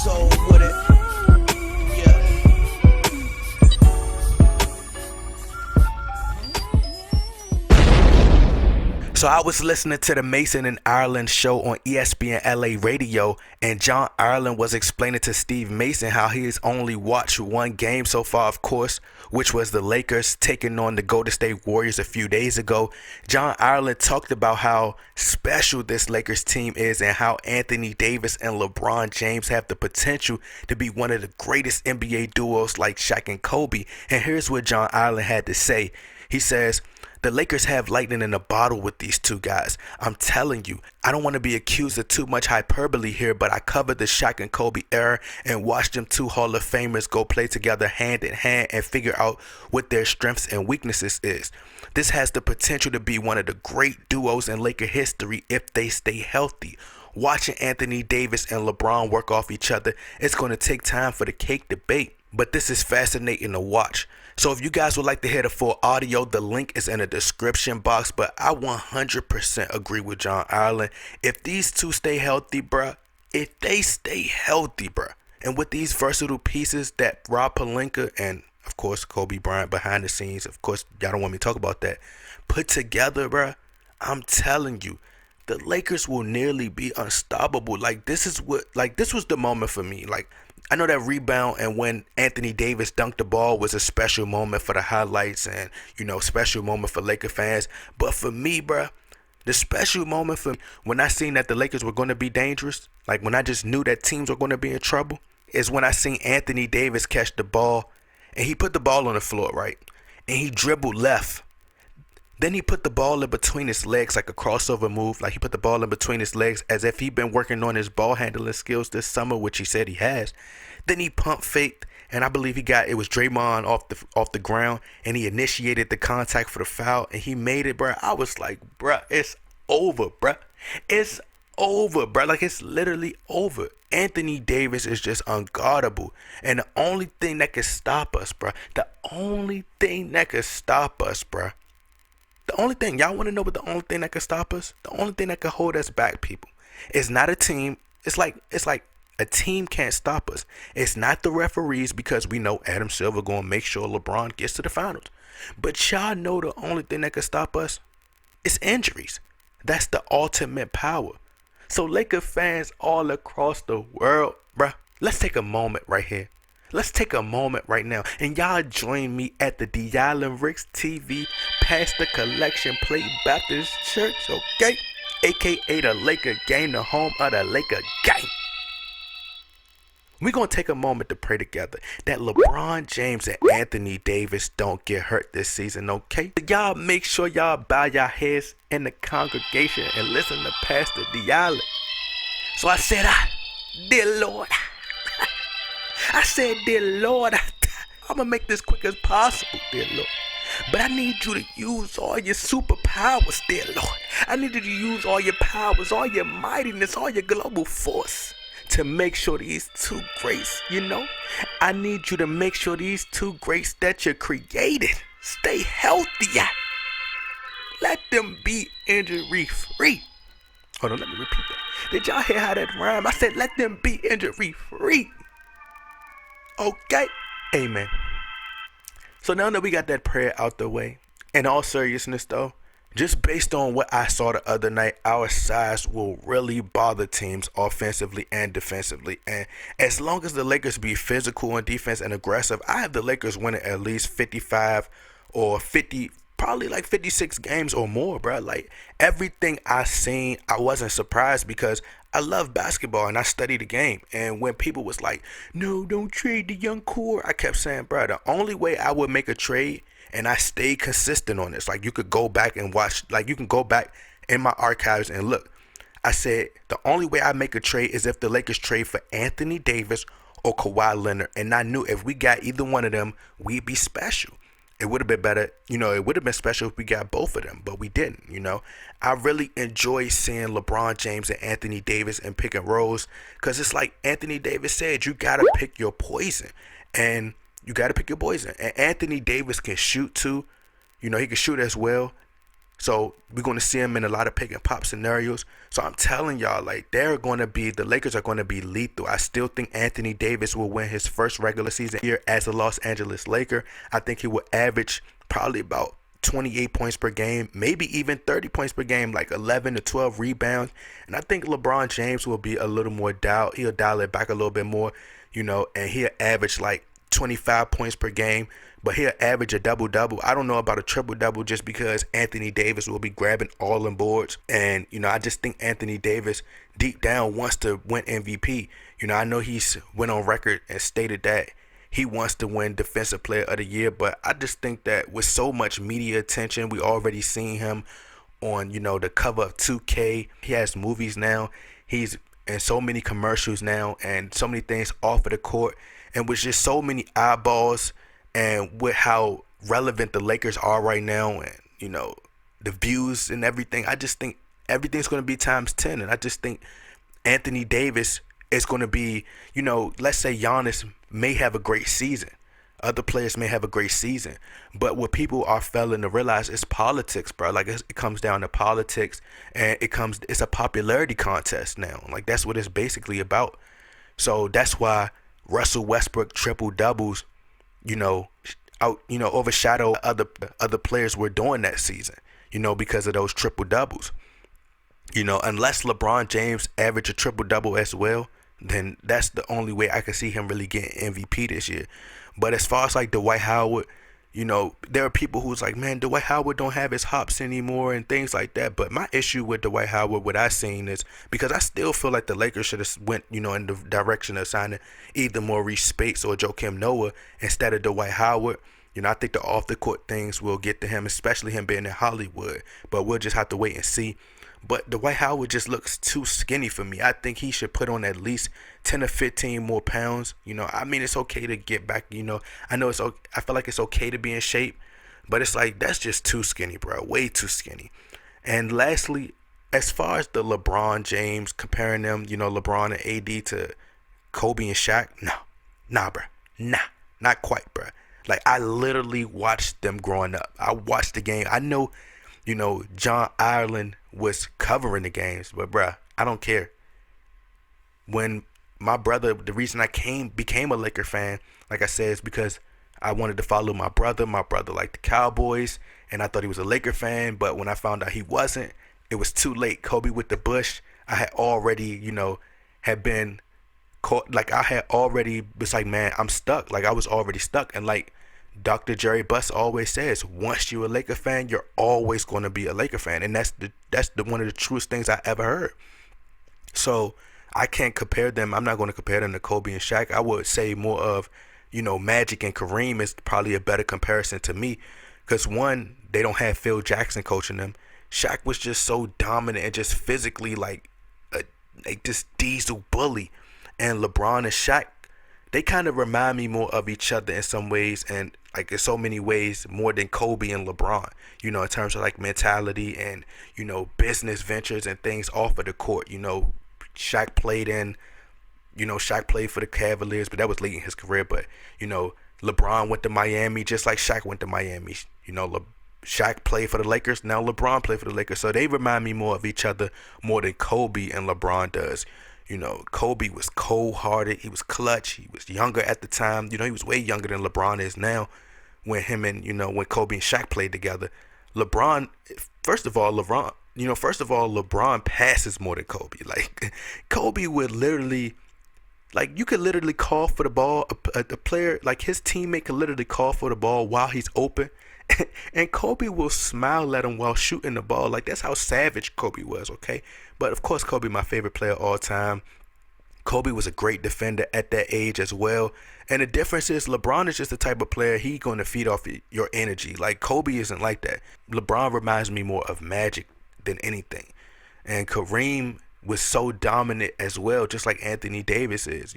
soul with it. Yeah. So I was listening to the Mason and Ireland show on ESPN LA radio, and John Ireland was explaining to Steve Mason how he has only watched one game so far, of course, which was the Lakers taking on the Golden State Warriors a few days ago. John Ireland talked about how special this Lakers team is and how Anthony Davis and LeBron James have the potential to be one of the greatest NBA duos like Shaq and Kobe. And here's what John Ireland had to say. He says, the Lakers have lightning in a bottle with these two guys. I'm telling you, I don't want to be accused of too much hyperbole here, but I covered the Shaq and Kobe era and watched them two Hall of Famers go play together hand in hand and figure out what their strengths and weaknesses is. This has the potential to be one of the great duos in Laker history if they stay healthy. Watching Anthony Davis and LeBron work off each other, it's going to take time for the cake to bake, but this is fascinating to watch. So if you guys would like to hear the full audio, the link is in the description box. But I 100% agree with John Ireland. If these two stay healthy, bruh, and with these versatile pieces that Rob Pelinka and, of course, Kobe Bryant behind the scenes, of course, y'all don't want me to talk about that, put together, bruh, I'm telling you, the Lakers will nearly be unstoppable. This was the moment for me. I know that rebound and when Anthony Davis dunked the ball was a special moment for the highlights and, special moment for Laker fans. But for me, bruh, the special moment for me, when I seen that the Lakers were going to be dangerous, when I just knew that teams were going to be in trouble, is when I seen Anthony Davis catch the ball and he put the ball on the floor, right? And he dribbled left. Then he put the ball in between his legs like a crossover move. He put the ball in between his legs as if he'd been working on his ball handling skills this summer, which he said he has. Then he pump faked, and I believe it was Draymond off the ground, and he initiated the contact for the foul, and he made it, bro. I was like, bro, it's over, bro. It's over, bro. It's literally over. Anthony Davis is just unguardable, and the only thing that can stop us, bro, the only thing that can stop us, bro, the only thing, y'all want to know what the only thing that can stop us? The only thing that can hold us back, people, it's not a team. It's like a team can't stop us. It's not the referees, because we know Adam Silver going to make sure LeBron gets to the finals. But y'all know the only thing that can stop us is injuries. That's the ultimate power. So Laker fans all across the world, bruh, let's take a moment right here. Let's take a moment right now, and y'all join me at the D. Island Ricks TV Pastor Collection Plate Baptist Church, okay? AKA the Laker Game, the home of the Laker Game. We're going to take a moment to pray together that LeBron James and Anthony Davis don't get hurt this season, okay? Y'all make sure y'all bow your heads in the congregation and listen to Pastor D. Island. So I said, dear Lord, I said, dear Lord, I'm going to make this quick as possible, dear Lord. But I need you to use all your superpowers, dear Lord. I need you to use all your powers, all your mightiness, all your global force to make sure these two greats, I need you to make sure these two greats that you created stay healthy. Let them be injury free. Hold on, let me repeat that. Did y'all hear how that rhyme? I said, let them be injury free. Okay, amen. So now that we got that prayer out the way, in all seriousness though, just based on what I saw the other night, our size will really bother teams offensively and defensively. And as long as the Lakers be physical on defense and aggressive, I have the Lakers winning at least 55 or 50, probably 56 games or more, bro. Everything I seen, I wasn't surprised because I love basketball and I study the game. And when people was like, no, don't trade the young core, I kept saying, bro, the only way I would make a trade, and I stayed consistent on this. You could go back and watch, you can go back in my archives and look. I said, the only way I make a trade is if the Lakers trade for Anthony Davis or Kawhi Leonard. And I knew if we got either one of them, we'd be special. It would have been better, it would have been special if we got both of them, but we didn't, I really enjoy seeing LeBron James and Anthony Davis in pick and rolls, because it's like Anthony Davis said, you got to pick your poison. And you got to pick your poison. And Anthony Davis can shoot too. He can shoot as well. So we're going to see him in a lot of pick and pop scenarios. So I'm telling y'all, like, the Lakers are going to be lethal. I still think Anthony Davis will win his first regular season year as a Los Angeles Laker. I think he will average probably about 28 points per game, maybe even 30 points per game, like 11 to 12 rebounds. And I think LeBron James will be a little more dialed. He'll dial it back a little bit more, and he'll average like 25 points per game, but he'll average a double-double. I don't know about a triple-double just because Anthony Davis will be grabbing all them boards. And, I just think Anthony Davis deep down wants to win MVP. I know he's went on record and stated that he wants to win Defensive Player of the Year, but I just think that with so much media attention, we already seen him on, the cover of 2K. He has movies now. He's in so many commercials now and so many things off of the court. And with just so many eyeballs and with how relevant the Lakers are right now and, the views and everything, I just think everything's going to be times 10. And I just think Anthony Davis is going to be, let's say Giannis may have a great season. Other players may have a great season. But what people are failing to realize is politics, bro. Like, it comes down to politics, and it's a popularity contest now. Like, that's what it's basically about. So that's why Russell Westbrook triple doubles, overshadow other players were doing that season, because of those triple doubles. Unless LeBron James average a triple double as well, then that's the only way I can see him really getting MVP this year. But as far as like Dwight Howard, there are people who's like, man, Dwight Howard don't have his hops anymore and things like that. But my issue with Dwight Howard, what I seen is, because I still feel like the Lakers should have went, in the direction of signing either Maurice Spates or Joakim Noah instead of Dwight Howard. I think the off the court things will get to him, especially him being in Hollywood. But we'll just have to wait and see. But Dwight Howard just looks too skinny for me. I think he should put on at least 10 or 15 more pounds. It's okay to get back. I know I feel like it's okay to be in shape, but it's like, that's just too skinny, bro. Way too skinny. And lastly, as far as the LeBron James, comparing them, LeBron and AD to Kobe and Shaq, nah, bro. Nah, not quite, bro. Like, I literally watched them growing up. I watched the game. I know, John Ireland was covering the games, but bruh, I don't care. When my brother, the reason I became a Laker fan, like I said, is because I wanted to follow my brother. My brother liked the Cowboys, and I thought he was a Laker fan, but when I found out he wasn't, it was too late. Kobe with the Bush, I had already, had been caught. Like, I had already was like, man, I'm stuck. Like, I was already stuck. And like Dr. Jerry Buss always says, once you're a Laker fan, you're always going to be a Laker fan. And that's the one of the truest things I ever heard. So I can't compare them. I'm not going to compare them to Kobe and Shaq. I would say more of, Magic and Kareem is probably a better comparison to me. Because one, they don't have Phil Jackson coaching them. Shaq was just so dominant and just physically like this diesel bully. And LeBron and Shaq, they kind of remind me more of each other in some ways, and like in so many ways more than Kobe and LeBron, in terms of like mentality and, business ventures and things off of the court. Shaq played for the Cavaliers, but that was late in his career. But, LeBron went to Miami just like Shaq went to Miami. Shaq played for the Lakers, now LeBron played for the Lakers. So they remind me more of each other more than Kobe and LeBron does. Kobe was cold-hearted. He was clutch. He was younger at the time. He was way younger than LeBron is now when him and, when Kobe and Shaq played together. First of all, LeBron passes more than Kobe. Like, Kobe would literally, like, you could literally call for the ball. A player, like his teammate could literally call for the ball while he's open. And Kobe will smile at him while shooting the ball. Like, that's how savage Kobe was, okay? But, of course, Kobe, my favorite player of all time. Kobe was a great defender at that age as well. And the difference is LeBron is just the type of player, he's going to feed off your energy. Like, Kobe isn't like that. LeBron reminds me more of Magic than anything. And Kareem was so dominant as well, just like Anthony Davis is,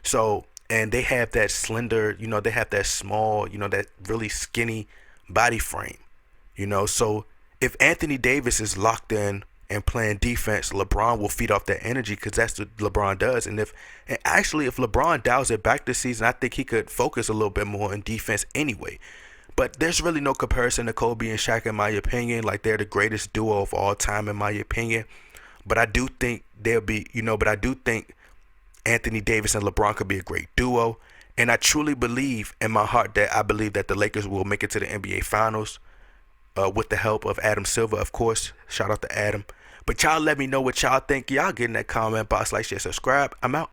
So, and they have that slender, they have that small, that really skinny body frame, So if Anthony Davis is locked in and playing defense, LeBron will feed off that energy because that's what LeBron does. And actually, if LeBron dials it back this season, I think he could focus a little bit more on defense anyway. But there's really no comparison to Kobe and Shaq in my opinion. Like, they're the greatest duo of all time in my opinion. But I do think they'll be, but I do think Anthony Davis and LeBron could be a great duo. And I truly believe in my heart that I believe that the Lakers will make it to the NBA Finals with the help of Adam Silver, of course. Shout out to Adam. But y'all let me know what y'all think. Y'all get in that comment box, like, share, subscribe. I'm out.